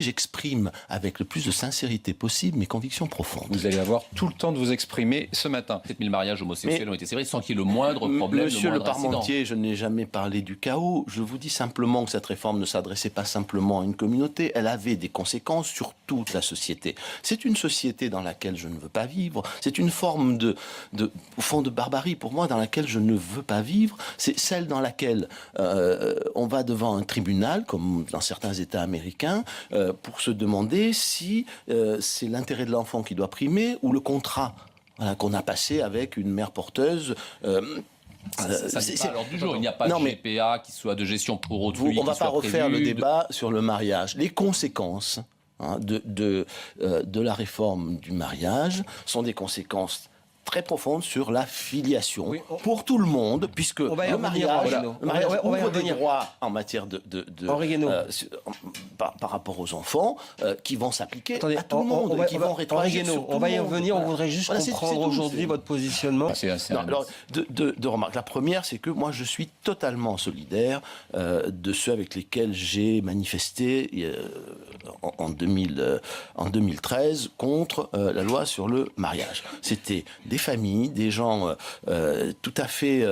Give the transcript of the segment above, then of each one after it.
J'exprime avec le plus de sincérité possible mes convictions profondes. Vous allez avoir tout le temps de vous exprimer ce matin. 7000 mariages homosexuels ont été célébrés sans qu'il y ait le moindre problème, Monsieur le le moindre Parmentier, incident. je n'ai jamais parlé du chaos. Je vous dis simplement que cette réforme ne s'adressait pas simplement à une communauté. Elle avait des conséquences sur toute la société. C'est une société dans laquelle je ne veux pas vivre. C'est une forme au fond, de barbarie pour moi dans laquelle je ne veux pas vivre. C'est celle dans laquelle on va devant un tribunal, comme dans certains États américains, pour se demander si c'est l'intérêt de l'enfant qui doit primer ou le contrat qu'on a passé avec une mère porteuse. Ça n'est pas à l'ordre du jour. Il n'y a pas de GPA qui soit de gestion pour autrui. On ne va pas refaire le débat sur le mariage. Les conséquences de la réforme du mariage sont des conséquences très profonde sur la filiation pour tout le monde, puisque le mariage ouvre des droits en matière par rapport aux enfants qui vont s'appliquer à tout le monde et qui vont rétroagir sur tout le monde. On va y revenir, on voudrait juste comprendre aujourd'hui votre positionnement. Alors, deux remarques. La première, c'est que moi, je suis totalement solidaire de ceux avec lesquels j'ai manifesté en 2013 contre la loi sur le mariage. C'était des familles, des gens tout à fait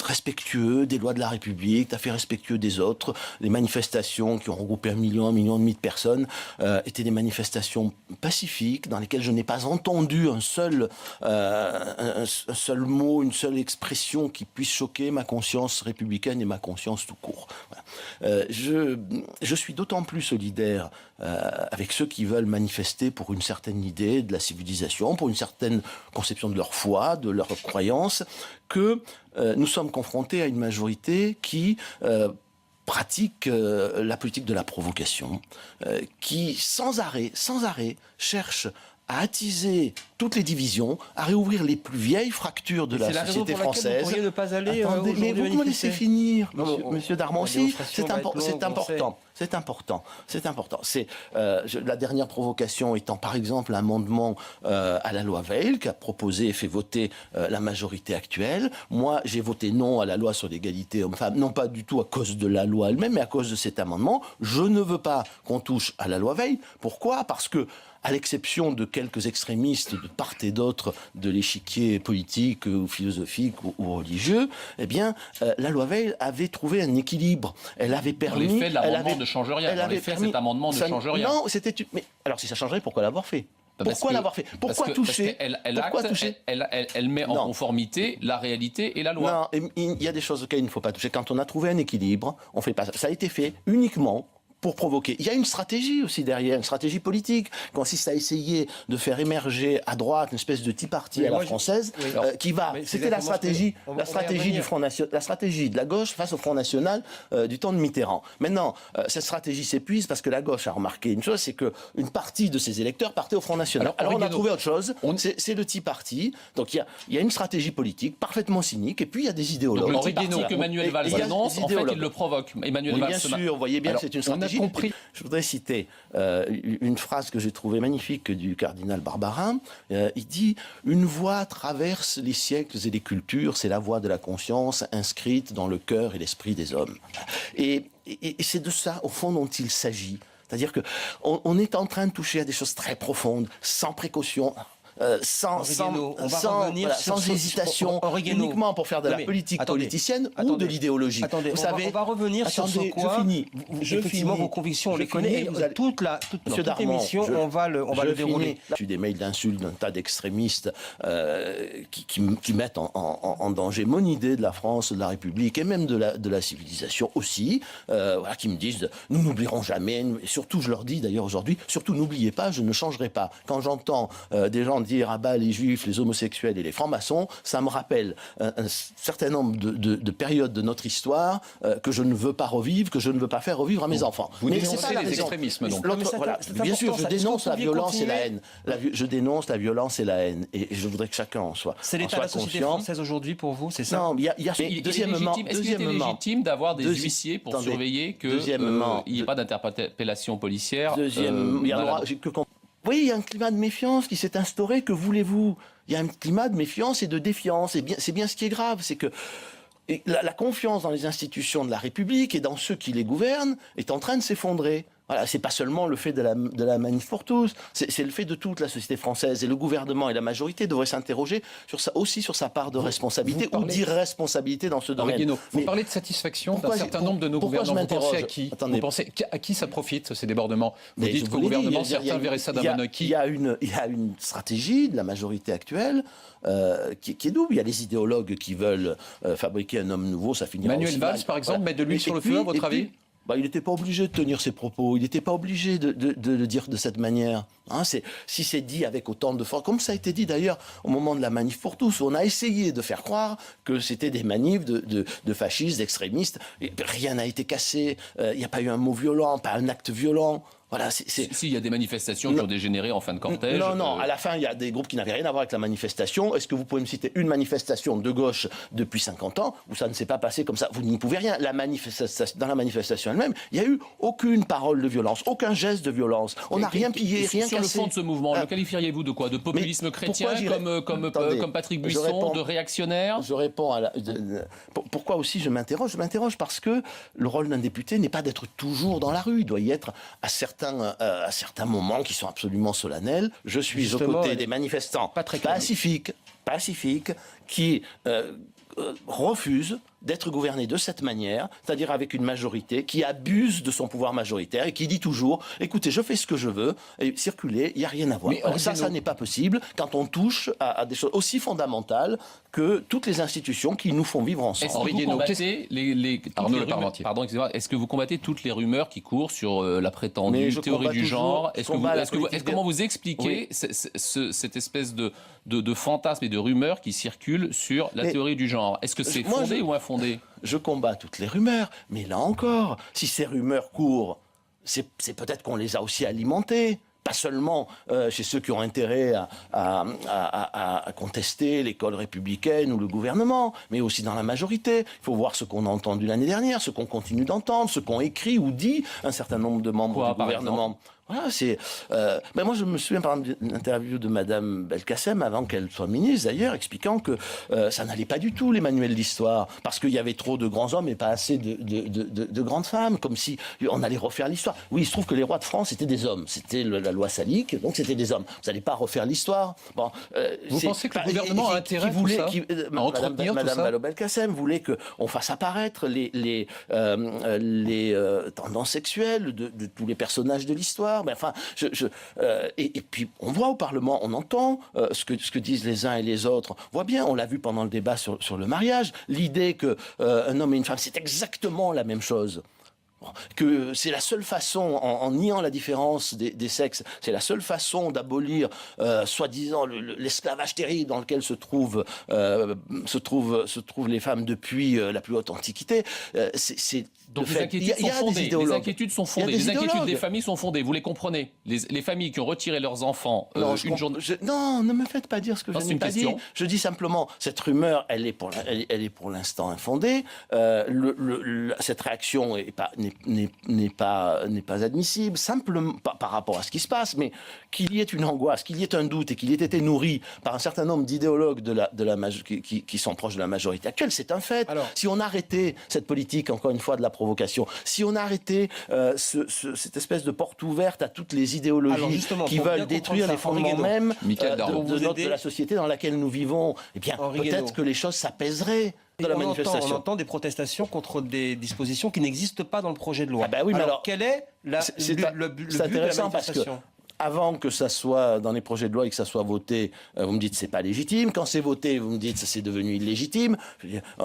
respectueux des lois de la République, tout à fait respectueux des autres. Les manifestations qui ont regroupé 1,5 million de personnes étaient des manifestations pacifiques dans lesquelles je n'ai pas entendu un seul mot, une seule expression qui puisse choquer ma conscience républicaine et ma conscience tout court. Voilà. Je suis d'autant plus solidaire avec ceux qui veulent manifester pour une certaine idée de la civilisation, pour une certaine conception de leur foi, de leur croyance, que nous sommes confrontés à une majorité qui pratique la politique de la provocation, qui sans arrêt cherche à attiser toutes les divisions, à réouvrir les plus vieilles fractures de la société française. Vous pourriez ne pas aller mais vous me laissez finir, monsieur Darmon aussi. C'est important. C'est important. La dernière provocation étant, par exemple, l'amendement à la loi Veil qu'a proposé et fait voter la majorité actuelle. Moi, j'ai voté non à la loi sur l'égalité homme-femme, non pas du tout à cause de la loi elle-même, mais à cause de cet amendement. Je ne veux pas qu'on touche à la loi Veil. Pourquoi ? Parce que, à l'exception de quelques extrémistes de part et d'autre de l'échiquier politique ou philosophique ou religieux, eh bien, la loi Veil avait trouvé un équilibre. Elle avait permis... Dans les faits, l'amendement ne change rien. Dans les faits, cet amendement ne change rien. Non, c'était... Mais alors, si ça changerait, pourquoi l'avoir fait ? Pourquoi l'avoir fait ? Pourquoi toucher ? Elle met en conformité la réalité et la loi. Non, il y a des choses auxquelles il ne faut pas toucher. Quand on a trouvé un équilibre, on fait pas ça. Ça a été fait uniquement pour provoquer. Il y a une stratégie aussi derrière, une stratégie politique, qui consiste à essayer de faire émerger à droite une espèce de Tea Party à la française, qui va... C'était la stratégie du Front National, la stratégie de la gauche face au Front National du temps de Mitterrand. Maintenant, cette stratégie s'épuise parce que la gauche a remarqué une chose, c'est qu'une partie de ses électeurs partait au Front National. Alors on a trouvé autre chose, c'est le Tea Party. Donc il y a une stratégie politique parfement cynique, et puis il y a des idéologues. Donc le Tea Party qu'Emmanuel Valls annonce, en fait, il le provoque. Emmanuel Valls, bien sûr, vous voyez bien que c'est une stratégie. Je voudrais citer une phrase que j'ai trouvée magnifique du cardinal Barbarin. Il dit « Une voie traverse les siècles et les cultures, c'est la voie de la conscience inscrite dans le cœur et l'esprit des hommes. » Et c'est de ça, au fond, dont il s'agit. C'est-à-dire qu'on est en train de toucher à des choses très profondes, sans précaution, sans hésitation, uniquement pour faire de la politique politicienne ou de l'idéologie. Vous savez, on va revenir sur ce quoi. Effectivement, vos convictions, on les connaît. Toute l'émission, on va le dérouler. J'ai eu des mails d'insultes d'un tas d'extrémistes qui mettent en danger mon idée de la France, de la République et même de la civilisation aussi, qui me disent « Nous n'oublierons jamais ». Et surtout, je leur dis d'ailleurs aujourd'hui, surtout n'oubliez pas, je ne changerai pas. Quand j'entends des gens dire à bas les juifs, les homosexuels et les francs-maçons, ça me rappelle un certain nombre de périodes de notre histoire que je ne veux pas revivre, que je ne veux pas faire revivre à mes enfants. Vous dénoncez les extrémismes, donc. Bien sûr, je dénonce la violence et la haine. Je dénonce la violence et la haine. Et je voudrais que chacun en soit. C'est l'état de la société française aujourd'hui pour vous, c'est ça? Non, il y a deuxièmement... Est-ce qu'il était légitime d'avoir des huissiers pour surveiller qu'il n'y ait pas d'interpellation policière? Oui, il y a un climat de méfiance qui s'est instauré, que voulez-vous? Il y a un climat de méfiance et de défiance, et c'est bien ce qui est grave, c'est que la confiance dans les institutions de la République et dans ceux qui les gouvernent est en train de s'effondrer. Voilà, c'est pas seulement le fait de la manif pour tous, c'est le fait de toute la société française. Et le gouvernement et la majorité devraient s'interroger aussi sur sa part de responsabilité ou d'irresponsabilité dans ce domaine. Guénaud, vous parlez de satisfaction d'un certain nombre de nos gouvernants. Vous pensez à qui? Vous pensez à qui ça profite, ces débordements? Vous dites qu'au gouvernement, certains verraient ça d'un bon œil. Il y a une stratégie de la majorité actuelle qui est double. Il y a les idéologues qui veulent fabriquer un homme nouveau, ça finira Manuel Valls, par exemple, mettre de l'huile sur le feu, à votre avis? Il n'était pas obligé de tenir ses propos, il n'était pas obligé de le dire de cette manière. Si c'est dit avec autant de force, comme ça a été dit d'ailleurs au moment de la manif pour tous, on a essayé de faire croire que c'était des manifs de fascistes, d'extrémistes, et rien n'a été cassé, il n'y a pas eu un mot violent, pas un acte violent. Voilà, il y a des manifestations qui ont dégénéré en fin de cortège. Non, à la fin, il y a des groupes qui n'avaient rien à voir avec la manifestation. Est-ce que vous pouvez me citer une manifestation de gauche depuis 50 ans où ça ne s'est pas passé comme ça? Vous n'y pouvez rien. Dans la manifestation elle-même, il n'y a eu aucune parole de violence, aucun geste de violence. On n'a rien pillé, rien cassé. Sur le fond de ce mouvement, le qualifieriez-vous de quoi? De populisme chrétien, comme Patrick Buisson, de réactionnaire? Je réponds à pourquoi aussi je m'interroge? Je m'interroge parce que le rôle d'un député n'est pas d'être toujours dans la rue. Il doit y être à certains moments qui sont absolument solennels. Je suis aux côtés des manifestants pacifiques qui refusent d'être gouverné de cette manière, c'est-à-dire avec une majorité qui abuse de son pouvoir majoritaire et qui dit toujours « Écoutez, je fais ce que je veux, et circuler, il n'y a rien à voir. » Ça n'est pas possible quand on touche à des choses aussi fondamentales que toutes les institutions qui nous font vivre ensemble. Est-ce que vous combattez toutes les rumeurs qui courent sur la prétendue théorie du genre? Comment vous expliquez cette espèce de fantasme et de rumeurs qui circulent sur la théorie du genre? Est-ce que c'est fondé ou infondé? Je combats toutes les rumeurs, mais là encore, si ces rumeurs courent, c'est peut-être qu'on les a aussi alimentées. Pas seulement chez ceux qui ont intérêt à contester l'école républicaine ou le gouvernement, mais aussi dans la majorité. Il faut voir ce qu'on a entendu l'année dernière, ce qu'on continue d'entendre, ce qu'ont écrit ou dit un certain nombre de membres du gouvernement. Voilà, moi, je me souviens par exemple d'une interview de Madame Belkacem, avant qu'elle soit ministre d'ailleurs, expliquant que ça n'allait pas du tout, les manuels d'histoire, parce qu'il y avait trop de grands hommes et pas assez de grandes femmes, comme si on allait refaire l'histoire. Oui, il se trouve que les rois de France étaient des hommes. C'était la loi salique, donc c'était des hommes. Vous n'allez pas refaire l'histoire. Vous pensez que le gouvernement a intérêt à entretenir Madame Vallaud-Belkacem voulait qu'on fasse apparaître les tendances sexuelles de tous les personnages de l'histoire. Et puis on voit au Parlement, on entend ce que disent les uns et les autres. On voit bien, on l'a vu pendant le débat sur le mariage, l'idée qu'un homme et une femme, c'est exactement la même chose. Que c'est la seule façon, en niant la différence des sexes, c'est la seule façon d'abolir, soi-disant, l'esclavage terrible dans lequel se trouvent les femmes depuis la plus haute antiquité. Donc les inquiétudes sont fondées. Les inquiétudes des familles sont fondées. Vous les comprenez? Les familles qui ont retiré leurs enfants une journée. Non, ne me faites pas dire ce que je n'ai pas dit. Je dis simplement, cette rumeur, elle est pour l'instant infondée. Cette réaction n'est pas admissible, simplement par rapport à ce qui se passe, mais qu'il y ait une angoisse, qu'il y ait un doute et qu'il ait été nourri par un certain nombre d'idéologues qui sont proches de la majorité actuelle, c'est un fait. Alors, si on arrêtait cette politique, encore une fois, de la provocation, si on arrêtait cette espèce de porte ouverte à toutes les idéologies qui veulent détruire les fondements même de la société dans laquelle nous vivons, eh bien, peut-être que les choses s'appaieraient. On entend des protestations contre des dispositions qui n'existent pas dans le projet de loi. Alors, quel est le but de la manifestation? Avant que ça soit dans les projets de loi et que ça soit voté, vous me dites c'est pas légitime. Quand c'est voté, vous me dites c'est devenu illégitime.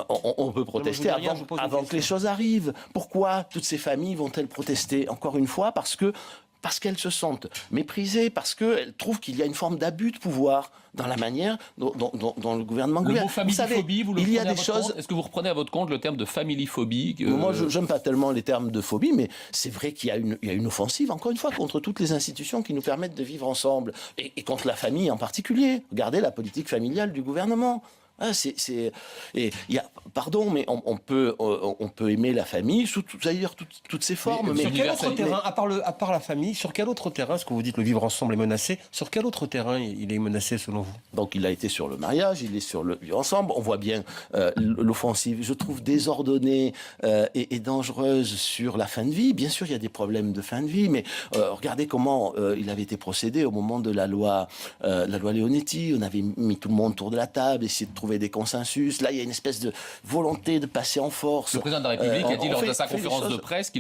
On peut protester avant que les choses arrivent. Pourquoi toutes ces familles vont-elles protester? Encore une fois, parce qu'elles se sentent méprisées, parce qu'elles trouvent qu'il y a une forme d'abus de pouvoir dans la manière dont le gouvernement gouverne. Le mot familiphobie, est-ce que vous reprenez à votre compte le terme de familiphobie Moi, je n'aime pas tellement les termes de phobie, mais c'est vrai qu'il y a une offensive, encore une fois, contre toutes les institutions qui nous permettent de vivre ensemble, et contre la famille en particulier. Regardez la politique familiale du gouvernement. Pardon, mais on peut aimer la famille sous d'ailleurs toutes ses formes. Mais sur quel autre terrain, à part la famille, sur quel autre terrain, ce que vous dites, le vivre ensemble est menacé, sur quel autre terrain il est menacé selon vous? Donc il a été sur le mariage, il est sur le vivre ensemble. On voit bien l'offensive, je trouve désordonnée et dangereuse sur la fin de vie. Bien sûr, il y a des problèmes de fin de vie, mais regardez comment il avait été procédé au moment de la loi Leonetti. On avait mis tout le monde autour de la table, essayé de trouver des consensus. Là, il y a une espèce de volonté de passer en force. Le président de la République a dit lors de sa conférence de presse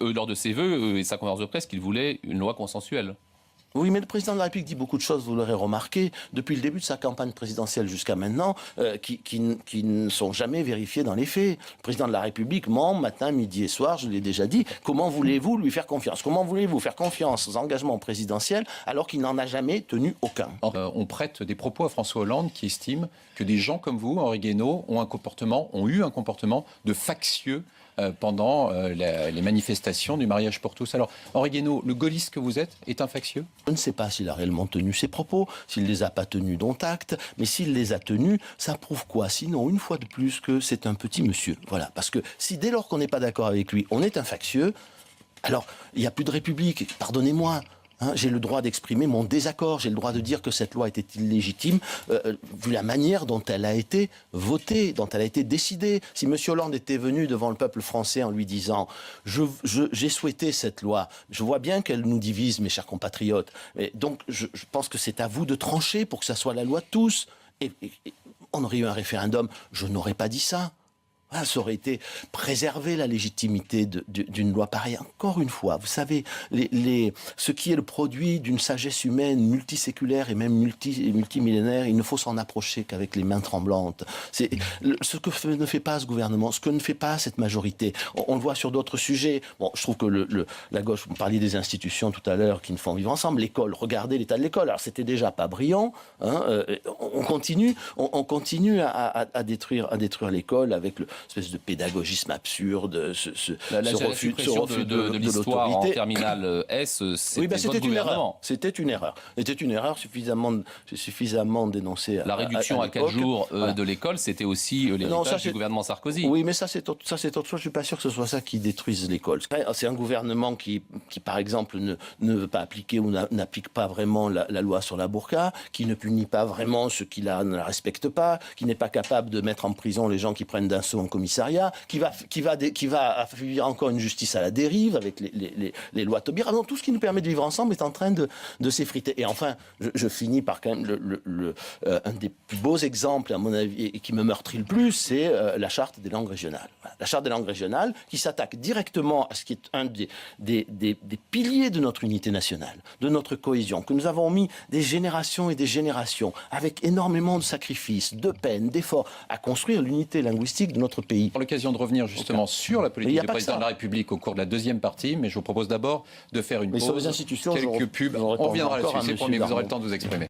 lors de ses vœux et sa conférence de presse qu'il voulait une loi consensuelle. Oui, mais le président de la République dit beaucoup de choses, vous l'aurez remarqué, depuis le début de sa campagne présidentielle jusqu'à maintenant, qui ne sont jamais vérifiées dans les faits. Le président de la République ment matin, midi et soir, je l'ai déjà dit. Comment voulez-vous lui faire confiance? Comment voulez-vous faire confiance aux engagements présidentiels alors qu'il n'en a jamais tenu aucun? On prête des propos à François Hollande qui estime que des gens comme vous, Henri Guénaud, ont eu un comportement de factieux pendant les manifestations du mariage pour tous. Alors, Henri Guénaud, le gaulliste que vous êtes est un factieux? Je ne sais pas s'il a réellement tenu ses propos, s'il ne les a pas tenus, dont acte, mais s'il les a tenus, ça prouve quoi? Sinon, une fois de plus, que c'est un petit monsieur. Voilà, parce que si dès lors qu'on n'est pas d'accord avec lui, on est un factieux, alors il n'y a plus de République, pardonnez-moi. J'ai le droit d'exprimer mon désaccord, j'ai le droit de dire que cette loi était illégitime, vu la manière dont elle a été votée, dont elle a été décidée. Si M. Hollande était venu devant le peuple français en lui disant « j'ai souhaité cette loi, je vois bien qu'elle nous divise, mes chers compatriotes, et donc je pense que c'est à vous de trancher pour que ça soit la loi de tous », et on aurait eu un référendum, je n'aurais pas dit ça. Voilà, ça aurait été préserver la légitimité d'une loi pareille. Encore une fois, vous savez, ce qui est le produit d'une sagesse humaine multiséculaire et même multimillénaire, il ne faut s'en approcher qu'avec les mains tremblantes. C'est ce que ne fait pas ce gouvernement, ce que ne fait pas cette majorité. On le voit sur d'autres sujets. Bon, je trouve que la gauche, vous parliez des institutions tout à l'heure qui ne font vivre ensemble. L'école, regardez l'état de l'école. Alors c'était déjà pas brillant. On continue à détruire l'école avec espèce de pédagogisme absurde, ce refus de l'histoire en terminale S, c'était votre gouvernement. C'était une erreur suffisamment dénoncée. La réduction à 4 jours de l'école, c'était aussi l'héritage du gouvernement Sarkozy. Oui, mais ça c'est autre chose. Je suis pas sûr que ce soit ça qui détruise l'école. C'est un gouvernement qui par exemple, ne veut pas appliquer ou n'applique pas vraiment la loi sur la burqa, qui ne punit pas vraiment ceux qui ne la respectent pas, qui n'est pas capable de mettre en prison les gens qui prennent d'un saut en commissariat, qui va affaiblir encore une justice à la dérive avec les lois Taubira. Donc tout ce qui nous permet de vivre ensemble est en train de s'effriter. Et enfin, je finis par quand même un des plus beaux exemples, à mon avis, et qui me meurtrit le plus, c'est la charte des langues régionales. Voilà. La charte des langues régionales qui s'attaque directement à ce qui est un des piliers de notre unité nationale, de notre cohésion, que nous avons mis des générations et des générations, avec énormément de sacrifices, de peines, d'efforts, à construire l'unité linguistique de notre pays. Pour l'occasion de revenir justement sur la politique du président de la République au cours de la deuxième partie, mais je vous propose d'abord de faire une pause, sur les institutions, quelques pubs. On reviendra là-dessus, c'est promis, vous aurez le temps de vous exprimer.